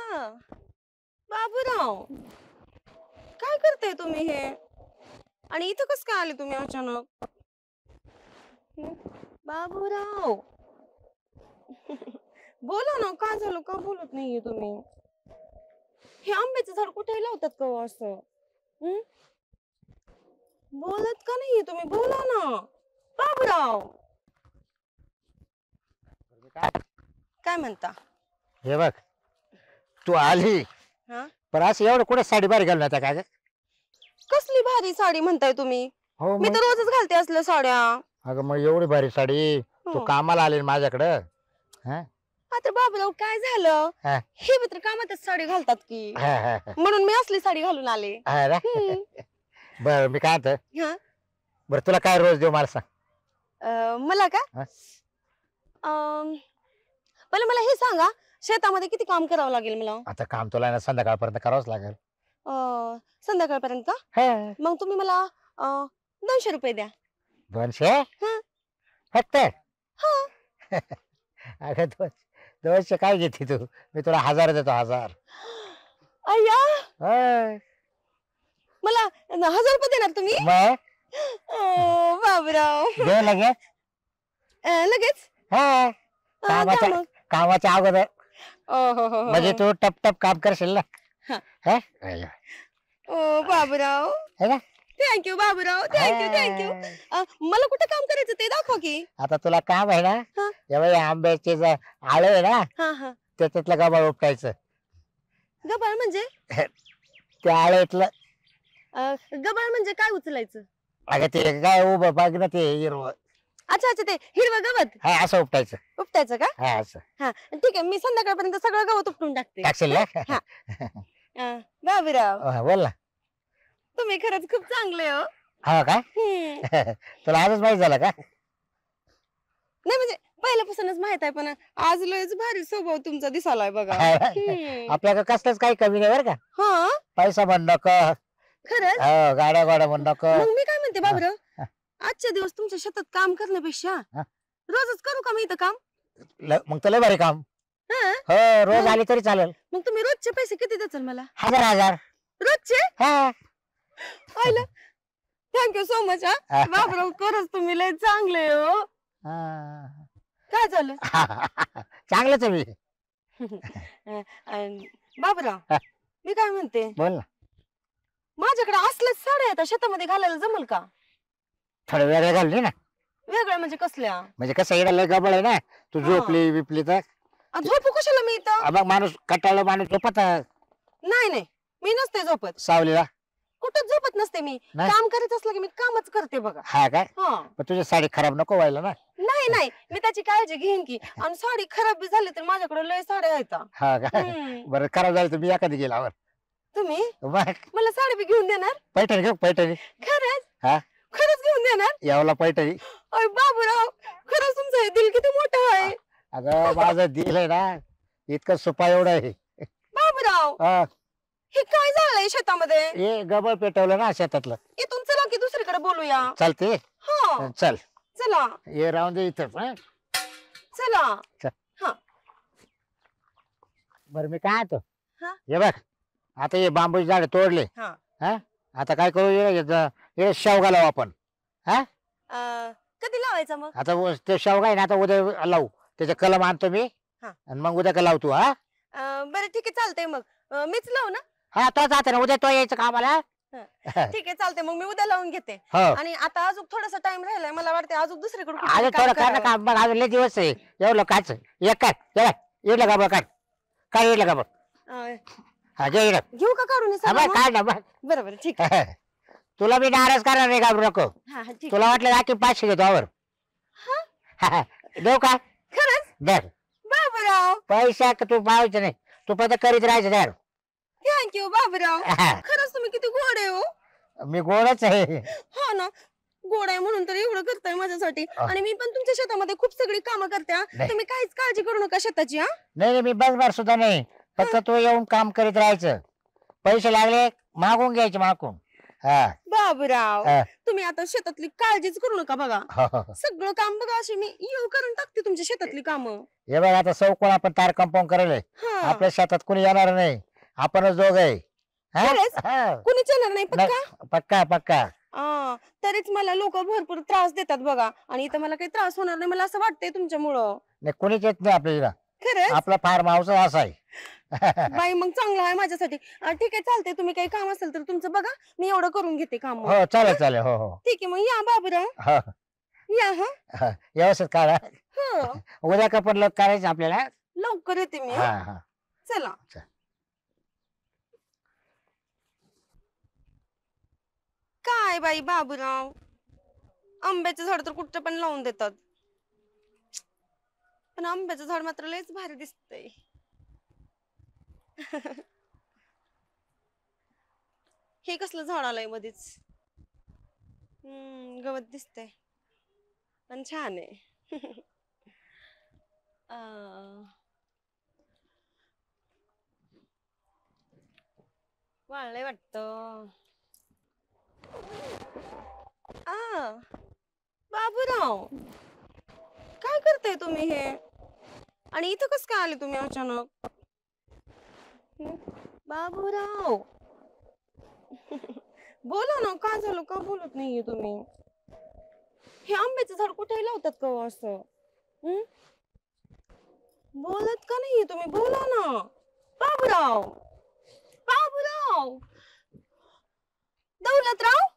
बाबूराव, काय करताय तुम्ही हे? आणि इथं कसं काय आले तुम्ही अचानक? बाबूराव, बोला ना, काय झालं? का बोलत नाहीये तुम्ही? हे आंब्याचं झाड कुठे लावतात का हो असं? हं? बोलत का नाहीये तुम्ही? बोला ना बाबूराव. काय म्हणता? हे बघ, तू आली हा? पण असं एवढं कुठे साडी बाहेर घालून आता काय ग? कसली भारी साडी म्हणताय तुम्ही? हो मी मग. तर रोजच घालते असल्या साड्या. अगं मग एवढी भारी साडी तू हो. कामाला आली ना माझ्याकडं. हा? आता बाबूराव काय झालं? हा. हे मित्र कामातच साडी घालतात की, हा, हा, हा. म्हणून मी असली साडी घालून आले. हा ना? हम्म. बरं मी काय म्हणतो, हा? बरं तुला काय रोज देऊ मला सांग. मला का? हा? पहिले मला हे सांगा, शेतामध्ये किती काम करावं लागेल मला? आता काम तुला ना संध्याकाळपर्यंत करावंच लागेल. संध्याकाळपर्यंत का? हा. मग तुम्ही मला 200 रुपये द्या. 200 हा. फक्त? हा. अगं 200 काय घेते तू? मी तुला 1000 देतो, 1000. अय्या, होय. मला 1000 रुपये देणार तुम्ही? मग बाबूराव. दे लगेच. लगेच? हा. द्या कामाच्या मग. कामाच्या अगोदर हो. म्हणजे तू टप टप काम करशील ना. हा. हा? ओ बाबूराव, है ना? Thank you Baburao, thank you. हा. मला कुठं काम करायचं ते दाखवा की. आता तुला काम आहे ना, हा. या आंब्याचे जे आळे आहे ना हा. त्याच्यातलं गबाळ उपटायचं. गबाळ म्हणजे? त्या आळ्यातलं. गबाळ म्हणजे काय उचलायचं? अगं ते काय उभं बाग ना ते हिरवं. अच्छा, ते हिरवं गवत हा असं उपटायचं. उपटायचं का? हा असं हा, ठीक आहे. मी संध्याकाळपर्यंत सगळं गवत उपटून टाकते. टाकशील ना? हा. बाबूराव, हा, बोल ना. तुम्ही खरंच खूप चांगले हो. हा का? हम्म. तुला आजच माहित झालं का? नाही म्हणजे पहिल्यापासूनच माहित आहे, पण आज लयच भारी स्वभाव तुमचा दिसालाय बघा. हम्म. आपल्याकडे कसलंच काही कमी नाही बरं का. हा, पैसा म्हण नको, खरंच. गाड्या गोड्या म्हण नको. मग मी काय म्हणते बाबूराव, हा. आजच्या दिवस तुमच्या शेतात काम करण्यापेक्षा हा. रोजच करू का मी इथं काम? मग तुला भारी काम. हा? हो रोज मग? आली तरी चालेल. मग तुम्ही रोजचे पैसे किती द्याल मला? 1000. रोजचे? हा. पाहिलं, थँक्यू सो मच. हा बाबूराव, खरंच तुम्ही लय चांगले हो. हा. काय झालं? चांगलंच आहे मी. बाबूराव, हा. मी काय म्हणते, बोल ना. माझ्याकडे असल्याच साड्या आहेत, शेतामध्ये घालायला जमल का? थोडं वेगळं घालली ना, वेगळ्या म्हणजे कसल्या? म्हणजे कसं येडा गबळ आहे ना. तू हा. झोपली बिपली तर झोपू कशाला मी इथं? मग माणूस कटाळलं, माणूस झोपत नाही, मी नसते झोपत. सावलीला. कुठं झोपत नसते मी. नाही? काम करत असलं की मी कामच करते बघा. हा काय? हा. पण तुझी साडी खराब नको व्हायला ना. नाही, मी त्याची काळजी घेईन की. आणि साडी खराब बी झाली तर माझ्याकडे लय साड्या आहेत. हा का? बरं खराब झाली तर मी एखादी गेल्यावर तुम्ही मग मला साडी बी घेऊन देणार? पैठणी घेऊ, पैठणी. खरंच? हा. खरंच घेऊन देणार? यावला पैठणी. अय बाबूराव, खरंच तुमचं हे दिल किती मोठं आहे. अगं माझं दिल आहे ना इतकं सुपा एवढं आहे. बाबूराव, हा. हे काय झालंय शेतामध्ये? हे गबळ पेटवलं ना शेतातलं. इथून चला की दुसरीकडे बोलूया. चालते. हा, चल चला हे राहून दे इथं. चला. बरं मी काय आणतो, हा. हे बघ आता हे बांबूचे झाड तोडले. हा. हा. आता काय करू, हे शेवगा लावू आपण. हा. कधी लावायचा मग? आता ते शेवगा आहे ना, आता उद्या लावू. त्याचे कलम आणतो मी. हा. आणि मग उद्या का लावतो. हा. बरं ठीक आहे, चालतंय. मग मीच लावू ना? हा तो जाते ना उद्या, तो यायचं कामाला. ठीक आहे, चालतंय. मग मी उद्या लावून घेते. हो. आणि आता अजून थोडासा टाइम राहिलाय, मला वाटते अजून दुसरीकडे अजून थोडं कर ना काम. बघ अजून लय दिवस आहे. एवढं काच एक काय इडलं का बघ, काय इडलं का बघ. हा घे इडलं. घेऊ का काढून हे हा सगळं बघ मग? काढ ना बघ. बरं ठीक आहे. तुला मी नाराज करणार नाही, घाबरू नको. हा, ठीक तुला वाटलं राखी 500 घेतो आवर. देऊ का? खरंच? दर बाबूराव, पैसा का तू पाहायचं नाही, तू पण करीत राहायचं दर. थँक्यू बाबूराव. खरंच तुम्ही किती गोड आहे हो. मी गोडच आहे. हा ना, गोड आहे म्हणून तर एवढं करताय माझ्यासाठी. आणि मी पण तुमच्या शेतामध्ये खूप सगळी कामं करते. नाही. तुम्ही काहीच काळजी करू नका शेताची. हा, नाही मी बसणार सुद्धा नाही, फक्त तू येऊन काम करीत राहायचं. पैसे लागले मागून घ्यायचे मागून. हा बाबूराव हा. तुम्ही आता शेतातली काळजीच करू नका बघा. हो, हो, हो. सगळं काम बघा अशी मी येऊ करून टाकते तुमच्या शेतातली कामं. हे बघ आता चौकोन आपण तार कंपाऊंड करायला हा आपल्या शेतात कोणी येणार नाही. आपणच दोघ आहे. हा? खरंच? हा. कुणीच येणार नाही पक्का. नाही, पक्का पक्का. तरीच मला लोक भरपूर त्रास देतात बघा, आणि इथं मला काही त्रास होणार नाही मला असं वाटतंय तुमच्यामुळं. नाही कोणीच येत नाही आपल्याला. खरंच आपला फार्म हाऊस असा आहे. बाई मग चांगलं आहे माझ्यासाठी. ठीक आहे चालतंय, तुम्ही काही काम असेल तर तुमचं बघा, मी एवढं करून घेते काम. हो चालेल चालेल. हो हो ठीक आहे मग या बाबूराव, हो या. हा हो. व्यवस्थित करा. हो उद्या का पण लोक करायचं आपल्याला. लवकर येते मी. हा हा. चला. चल. काय बाई बाबूराव, आंब्याचं झाड तर कुठं पण लावून देतात, पण आंब्याचं झाड मात्र लयच भारी दिसतंय. हे कसलं झाड आलंय मध्येच. गवत दिसतंय पण छान आहे. वाळलंय वाटतं. बाबूराव काय करताय तुम्ही हे, आणि इथं कस काय आले तुम्ही अचानक? बाबूराव बोला ना, काय झालं, का बोलत नाहीये तुम्ही? हे आंब्याचं झाड कुठे लावतात का हो असं? बोलत का नाहीये तुम्ही, बोला ना बाबूराव. बाबूराव, दौलतराव,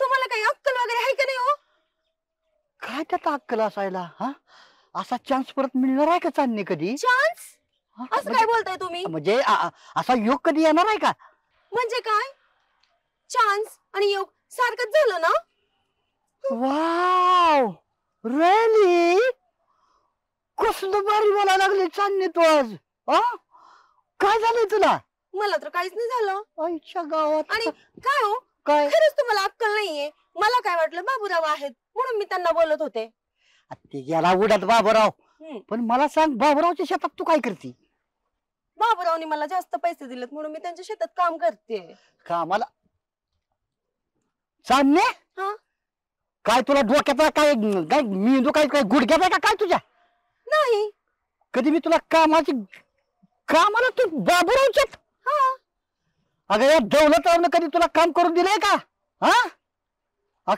तुम्हाला काही अक्कल वगैरे आहे का नाही हो? काय त्यात अक्कल असायला? हा, असा चान्स परत मिळणार आहे का चांदणे कधी? चान्स? हा? असं काय बोलताय तुम्ही? म्हणजे असा योग कधी येणार आहे का? म्हणजे काय, चान्स आणि योग सारखंच झालं ना? Wow, really? कसलं भारी बोलायला लागले चांदणे तू आज. हा, काय झालंय तुला? मला तर काहीच नाही झालं. आईच्या गावात. आणि काय हो, काय खरंच तुम्हाला अक्कल नाहीये? मला काय वाटलं बाबूराव आहेत म्हणून मी त्यांना बोलत होते. ते गेला उडत बाबूराव. हम्म. पण मला सांग, बाबूरावच्या शेतात तू काय करते? बाबूरावनी मला जास्त पैसे दिलेत म्हणून मी त्यांच्या शेतात काम करते. कामाला? चांदणे, हा, काय तुला डोक्याचा काय काय मेंदू काय काय गुडघ्यात आहे का काय तुझ्या? नाही. कधी मी तुला कामाला तू बाबूरावच्यात? हा, अगं या दौलतरावनं कधी तुला काम करून दिलंय का? हा,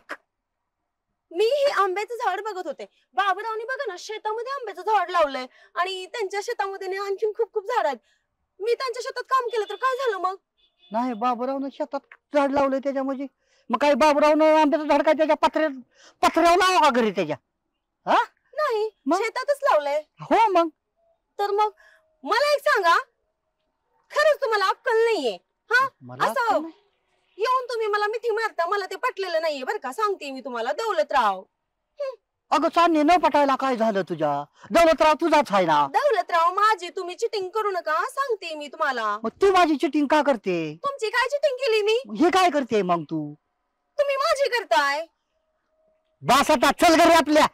मी हे आंब्याचं झाड बघत होते. बाबूरावनी बघा ना शेतामध्ये आंब्याचं झाड लावलंय, आणि त्यांच्या शेतामध्ये ना आणखीन खूप खूप झाड आहेत. मी त्यांच्या शेतात काम केलं तर काय झालं मग? नाही, बाबूरावनं शेतात झाड लावलंय त्याच्या म्हणजे मग काय बाबूरावनं आंब्याचं झाड काय त्याच्या पत्र्यावर लावा का घरी त्याच्या? हा, नाही, मग? शेतातच लावलंय. हो मग. तर मग मला एक सांगा, खरंच तुम्हाला अक्कल नाहीये? हा, मला असं अक्कल नाही. येऊन तुम्ही मला मिठी मारता, मला ते पटलेलं नाहीये बरं का, सांगते मी तुम्हाला. दौलतराव, अगं चांदणे, न पटायला काय झालं तुझ्या? दौलतराव तुझाच आहे ना. दौलतराव माझी तुम्ही चिटिंग करू नका, सांगते मी तुम्हाला. मग तू माझी चिटिंग का करते? तुमची काय चिटिंग केली मी? हे काय करते मग तू? तुम्ही माझी करताय. बास आता, चल घरी आपल्या.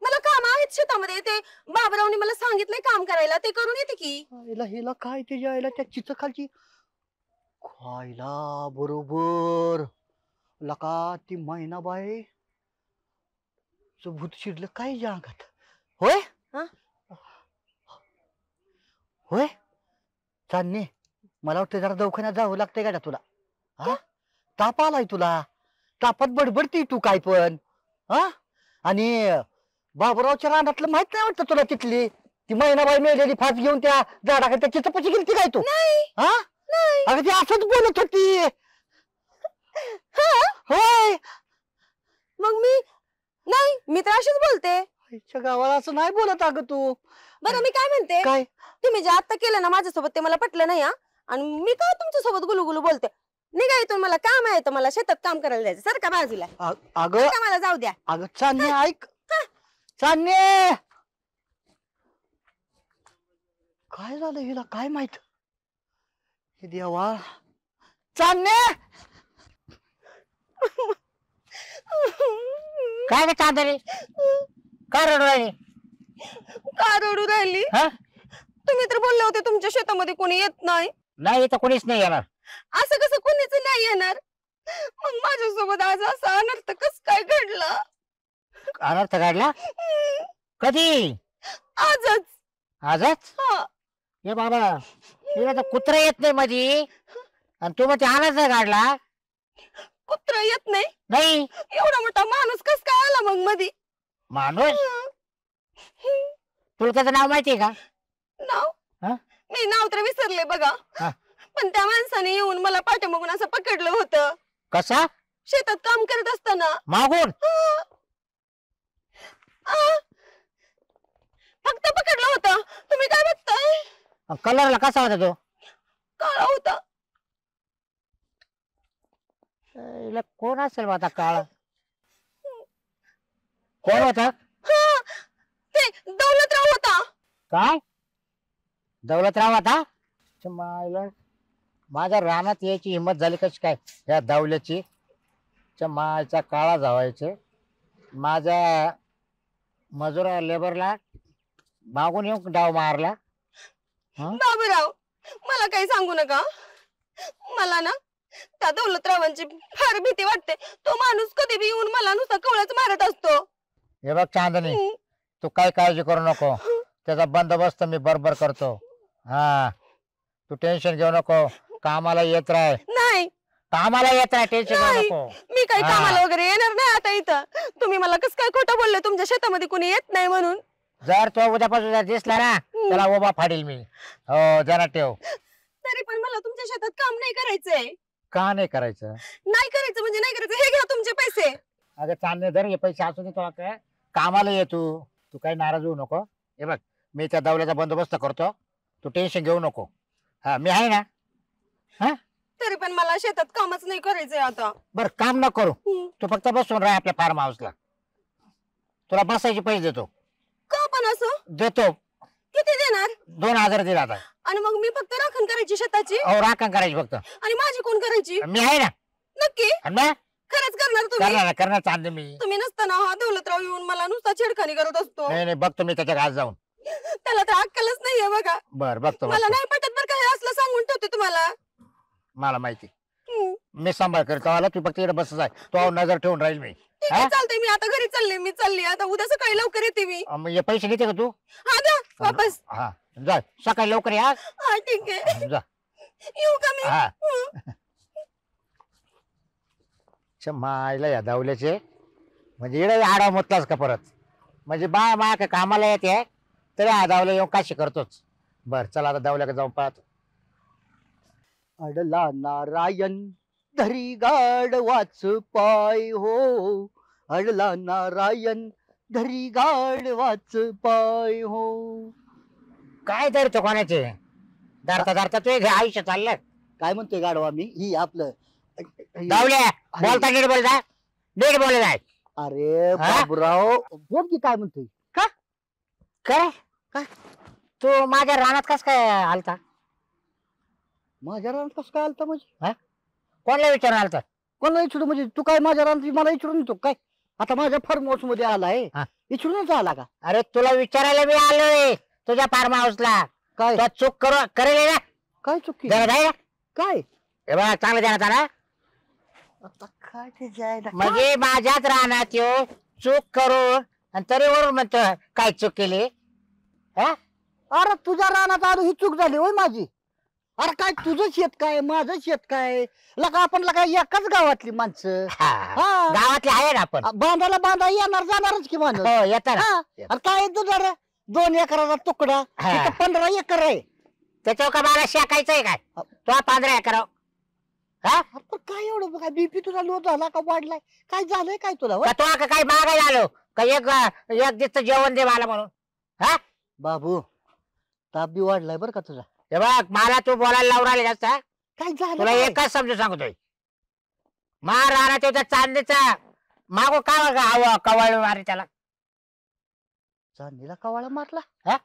मला काम आहेत शेतामध्ये, ते बाबरावने मला सांगितलंय काम करायला, ते करून येते की. हिला काय त्याच्या आईला त्या चिच खालची खायला बरोबर लका ती मैनाबाई भूत शिरलं काय ज्या अंगात. होय हा? होय चांदणे, मला वाटतं जरा दवाखान्यात जावं लागतंय का तुला? हा, ताप आलाय तुला, तापात बडबडती तू काय पण. हा, आणि बाबूरावच्या रानातलं माहित नाही वाटतं तुला? तिथली ती मैनाबाई मेलेली फास घेऊन त्या झाडाकडे त्या चिचपची गेली काय तू? हा, अगं ती असंच बोलत होती. होय, मग मी नाही, मी तर अशीच बोलते. आईच्या गावाला असं नाही बोलत अगं तू. बरं मी काय म्हणते, काय? तुम्ही जे आता केलं ना माझ्यासोबत ते मला पटलं नाही. हा, आणि मी काय तुमच्यासोबत गुलुगुलू बोलते? निघा इथून, मला काम आहे, तर मला शेतात काम करायला जायचं. सारखा बाजूला, अगं मला जाऊ द्या. अगं चांदणे ऐक, चांदणे काय झालं हिला काय माहित? हे देवा, चांदणे काय ग चांदणे, काय रडू राहिली? का रडू राहिली? हा? तुम्ही तर बोलले होते तुमच्या शेतामध्ये कोणी येत नाही. नाही इथं कोणीच नाही येणार. असं कसं कोणीच नाही येणार? मग माझ्यासोबत आज असं अनर्थ कस काय घडलं? अनर्थ काढला कधी? आजच. आजच? हा. हे बाबा तिला तर कुत्रा येत नाही मधी आणि तू मग अनर्थ काढला? कुत्रा येत नाही? नाही. एवढा मोठा माणूस कस काय आला मग मधी? माणूस? तुला त्याचं नाव माहितीये का? नाव? हा? मी नाव तर विसरले बघा. हा. पण त्या माणसाने येऊन मला पाठीमागून असं पकडलं होतं कसा? शेतात काम करत असताना. मागून? फक्त पकडलं होतं. तुम्ही काय बघताय? कलरला कसा होता तो? काळा होता. हिला कोण असेल मग आता काळा? कोण होता? हा, ते दौलतराव होता. काय? दौलतराव होता? माझ्या रानात यायची हिंमत झाली कशी काय या दावल्याची? मायचा काळा जावायचे माझ्या मजुरा लेबरला मागून येऊन डाव मारला. बाबूराव, मला काही सांगू नका. मला ना त्या दौलतरावांची फार भीती वाटते. तो माणूस कधी बी येऊन मला नुसता कवळच मारत असतो. हे बघ चांदणी, तू काय काळजी करू नको. त्याचा बंदोबस्त मी बरोबर करतो. हा, तू टेन्शन घेऊ नको. कामाला येत राह. नाही, कामाला येत राह, टेन्शन घेऊ नाही. नको. मी काही हा. कामाला वगैरे येणार नाही आता इथं. तुम्ही मला कस काय खोटं बोलले तुमच्या शेतामध्ये कुणी येत नाही म्हणून? जर तो उद्यापासून जर दिसला ना त्याला उभा फाडील मी. हो, जरा ठेव. तरी पण मला तुमच्या शेतात काम नाही करायचंय. का नाही करायचं? नाही करायचं म्हणजे नाही करायचं. हे घ्या तुमचे पैसे. अगं चांदणे धर, हे पैसे असू दे. तुला काय कामाला ये तू. तू काही नाराज होऊ नको. हे बघ, मी त्या दौल्याचा बंदोबस्त करतो. तू टेन्शन घेऊ नको. हा, मी आहे ना. हा, तरी पण मला शेतात कामच नाही करायचंय आता. बर, काम न करू. तू फक्त बसून राह आपल्या फार्म हाऊसला. तुला बसायचे पैसे देतो. का पण असं? देतो. किती देणार? 2000 दिला आता. आणि मग मी फक्त राखण करायची शेताची? हो, राखण करायची फक्त. आणि माझी कोण करायची? मी आहे ना. नक्की? आणि मग खरंच करणार तुम्ही? करणार चांदणे मी. तुम्ही नसताना हा दौलतराव येऊन मला नुसता छेडखानी करत असतो. नाही नाही, बघतो मी त्याच्या घास जाऊन. त्याला तर अक्कलच नाहीये बघा. बर, बघतो मला बघतो. नाही पटत बरं का हे असलं सांगून ठेवते तुम्हाला. मला माहिती. हम्म. मी सांभाळ करतो. आला तू फक्त इकडे बस जाय. तो नजर ठेवून राहील मी. ठीक आहे, चालतंय. मी आता घरी चालले. मी चालली आता. उद्या सकाळी लवकर येते मी. मग हे पैसे देते का तू? हा, द्या वापस. हा, जा सकाळी लवकर या. हा, ठीक आहे. जा. येऊ का मी? हा. हं. मायला या दावल्याचे म्हणजे इकडे आडा मुतलाच का परत? म्हणजे मा का कामाला येते तरी हा दावल्या येऊन काशी करतोच. बर, चला आता दावल्या जाऊन पाहतो. अडला नारायण धरी गाड वाच पाय हो. अडला नारायण धरी गाड वाच पाय हो. काय तरी तो कोणाचे धरता धरता तू आयुष्य चाललं. काय म्हणतोय गाडवा मी? ही आपलं दावल्या बोलता नीट बोल जा. नीट बोल जाय. अरे हा? बाबूराव, बोल की काय म्हणतोय? काय काय? तू माझ्या रानात कस काय आलता? माझ्या रानात कसं काय आलता? म्हणजे कोणाला विचारून आलता? कोणाला विचारू? म्हणजे तू काय माझ्या रानात मला विचारून येतो काय? आता माझ्या फार्म हाऊस मध्ये आलाय, हा. विचारूनच आला का? अरे तुला विचारायला मी आलोय तुझ्या फार्म हाऊसला. काय तो चूक करेल ना. काय चुकी? जरा जाय ना. काय हे बघा चांगलं देण्यात आला. आता काय ते जायला? म्हणजे माझ्याच रानात येऊ चूक करू आणि तरी वरून म्हणतो काय चूक केली? हा? अरे तुझ्या रानात आलो ही चूक झाली होय माझी. अरे काय तुझं शेत काय माझं शेत काय? लका आपण लका एकाच गावातली माणसं. हा. हा. गावातले आहे ना आपण. बांधायला बांधा येणार जाणारच की माणूस. हो, येता ना. हा. अरे काय तुझा 2 एकराचा तुकडा, हा. इथं 15 एकर आहे. त्याच्यावर का मला शेकायचंय काय? तो 15 एकर. हा? अरे पण काय एवढं काय बीपी तुझा लो झाला का वाढलाय? काय झालंय काय तुला? का तो काही मागायला आलो का एक दिवस जेवण दे मला म्हणून? हा? बाबू, ताप बी वाढलाय बरं का तुझा. हे बघ मला तू बोलायला लावून राहिले जास्त. काय झालं तुला काय? एकच समजून सांगतोय. मार राहणार त्याचा चांदीचा मागो का कवळ मारे त्याला. चांदीला कवाळा मारला? हा?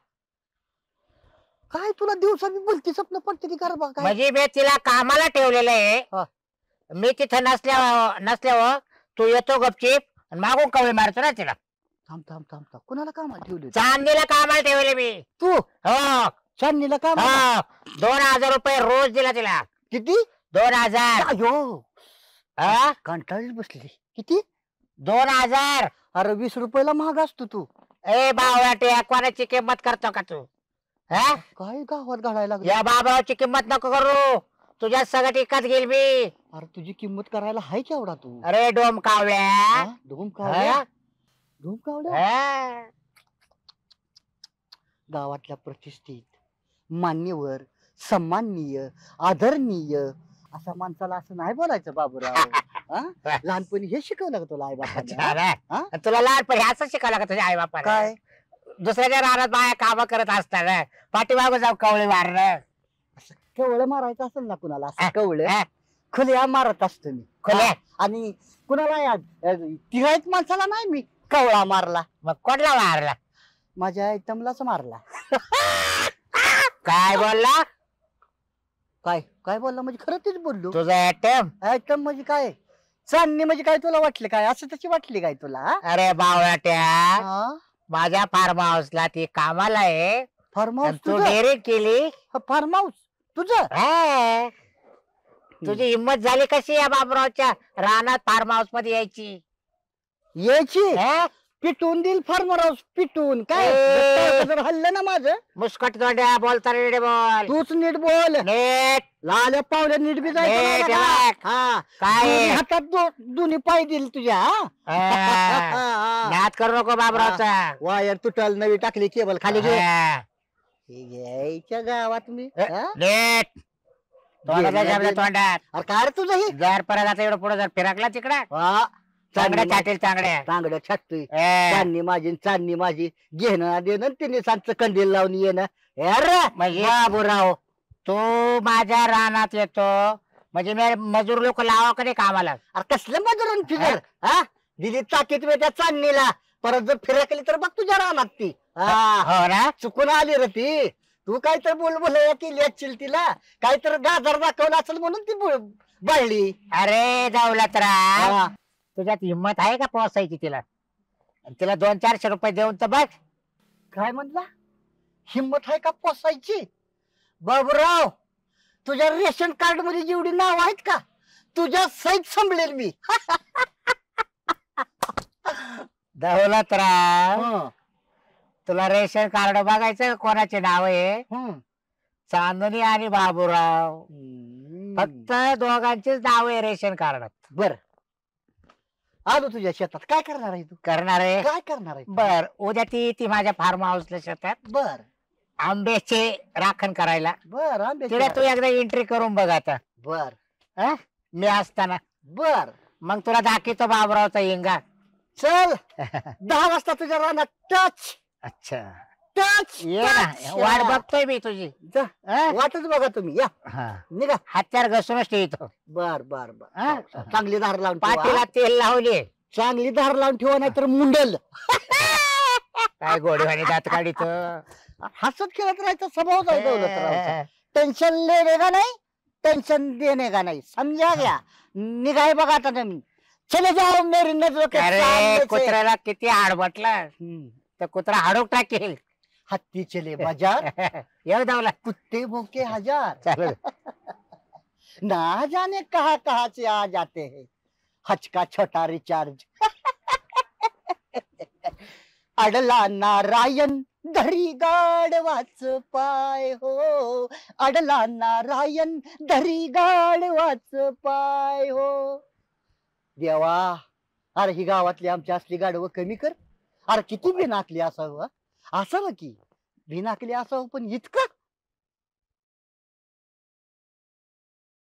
काय तुला दिवसा मी बोलती स्वप्न पडते ती गरबा काय? म्हणजे मी तिला कामाला ठेवलेलं आहे. हा. मी तिथं नसल्यावर तू येतो गपचीप आणि मागून कवळे मारतो ना तिला. थांब थांब थांब थांब, कुणाला कामाला ठेवली? चांदीला कामाला ठेवले मी. तू हो. चांदीला काम? हो. 2000 रुपये रोज दिला तिला. किती? 2000. अयो हा? कंटाळीच बसली. किती? 2000. अरे 20 रुपयाला महाग असतो तू. ए बावळाटे, कोणाची किंमत करतो का तू? हा? काय गावात घडायला लागलं? या बाबाची किंमत नको करू. तुझ्या सगळं इकत घेईल मी. अरे तुझी किंमत करायला हाय केवढा तू? अरे डोम कावळ्या. हा? धूम कावड्या. हा? धूम कावड्या. हा? गावातल्या प्रतिष्ठित, मान्यवर, सन्माननीय, आदरणीय अशा माणसाला असं नाही बोलायचं बाबूराव. हा? लहानपणी हे शिकवलं का तुला आई अच्छा, बाबा? अरे. हा? तुला लहानपणी असं शिकावं का तुझ्या आई बापाला? काय? दुसऱ्याच्या रानात बाया काम करत असतात, पाठीमागं जाऊ कवळे मारणं. कवळं मारायचं असेल ना कुणाला, असं हा? कवळं हा? खुल्या मारत असतो मी. खुल्या? हा? आणि कुणाला तिघाईत माणसाला नाही मी कवळा मारला. मग कोणला मारला? माझ्या आयटमलाच मारला. काय बोलला? काय काय बोलला म्हणजे खरं तेच बोललो. तुझा आयटम? आयटम म्हणजे काय? चांदणी म्हणजे काय तुला वाटलं काय? असं त्याची वाटली काय तुला? हा? अरे बावळाट्या, हा? माझ्या फार्म हाऊसला ती कामाला आहे. फार्म आणि हाऊस तू तुझं? डेअरिंग केली. फार्म हाऊस तुझं? हा. तुझी हिंमत झाली कशी या बाबरावच्या रानात फार्म हाऊस मध्ये यायची? यायची हा? पिटून देईल फार्म हाऊस पिटून. काय ए. जर हल्लं ना माझं? मुस्कट तोंड्या, बोलता नीट बोल. तूच नीट बोल. नीट. लाल्या पावल्या नीट बी जायचं नीट नाही बघा. वाग. हा. काय? दोन्ही हातात दोन्ही पाय दिल तुझ्या. हा? हा. नाद करू नको बाबरावचा. वायर तुटल, नवी टाकली केबल खाली घे. हा. हे घ्यायच्या गावात मी. ए, हा? नीट. तोंडात गेलं, शब्द गेलं. तोंडात. अरे काय रे तुझं हे? जर परत आता एवढं पुढे जर फिरकला तिकडे हा. चांगड्या छाटेल चांगड्या. चांगलं छाटतोय. ए, चांदणी माझी चांदणी माझी घेणं देणं तिने सांगचं कंदील लावून येणं. अरे म्हणजे बाबूराव तू माझ्या रानात येतो म्हणजे मी मजूर लोक लावा कधी कामाला? अरे कसलं मजुरून फिगर हा? दिली चाकीत वेळ त्या चांदणीला, परत जर फिरकली तर बघ तुझ्या रानात ती. हा. हो ना? चुकून आली रे ती. तू काय तर बोल केली असशील तिला, काय तर गाजर दाखवला असेल म्हणून ती बाळली. अरे दौलतराव, हा. तुझ्यात हिंमत आहे का पोहोचायची तिला? आणि तिला 200-400 रुपये देऊन तर बघ. काय म्हणला? हिंमत आहे का पोसायची? बाबूराव, तुझ्या रेशन कार्ड मध्ये जेवढी नाव आहेत का तुझ्या सहित संभळेल मी. दौलतराव, हं. तुला रेशन कार्ड बघायचं कोणाचे नाव आहे? हं. चांदणी आणि बाबूराव, हम्म. फक्त दोघांचीच नाव आहे रेशन कार्डात. बर, आलो तुझ्या शेतात. काय करणार आहे तू? करणार आहे? काय करणार आहे? बर, उद्या ती माझ्या फार्म हाऊसला शेतात बर आंब्याचे राखण करायला. बर आंब्याची तिला तू एकदा एंट्री करून बघ आता. बर हं? मी असताना बर मग तुला दाखवतो बाबूरावचा इंगा. चल. 10 वाजता तुझ्या रानात टच अच्छा, टच. ये ना, वाट बघतोय मी तुझी. हं? वाटच बघा तुम्ही. या हा. निघा. हत्यार घसूनच ठेवतो. बर बर बर. हं? चांगली धार लावून ठेवा. पाठीला तेल लावले. चांगली धार लावून ठेवा, नाही तर मुंडल. काय गोडवाणी दात काढित. हसत खेळत राहायचा स्वभाव आहे दौलतरावचा. टेन्शन लेने का नाही, टेन्शन देने का नाही, समजा गया. निघाय बघा आता तुम्ही. चले जाओ मेरी नजरों के अरे सामने से. कुत्र्याला किती हाड म्हटलं हम्म. तर कुत्रा हाडूक टाकेल. हत्ती चले बाजार, येऊ दावला. कुत्ते भोके हजार. चालेल. ना जाने कहाँ कहाँ से आ जाते हैं. हज का छोटा रिचार्ज. अडला नारायण धरी गाढवाच पाय हो. अडला नारायण धरी गाढवाच पाय हो. देवा, अरे ही गावातली आमची असली गाढवं कमी कर. अरे किती बिनाकली असावं. असावं की बिनाकली असावं, पण इतकं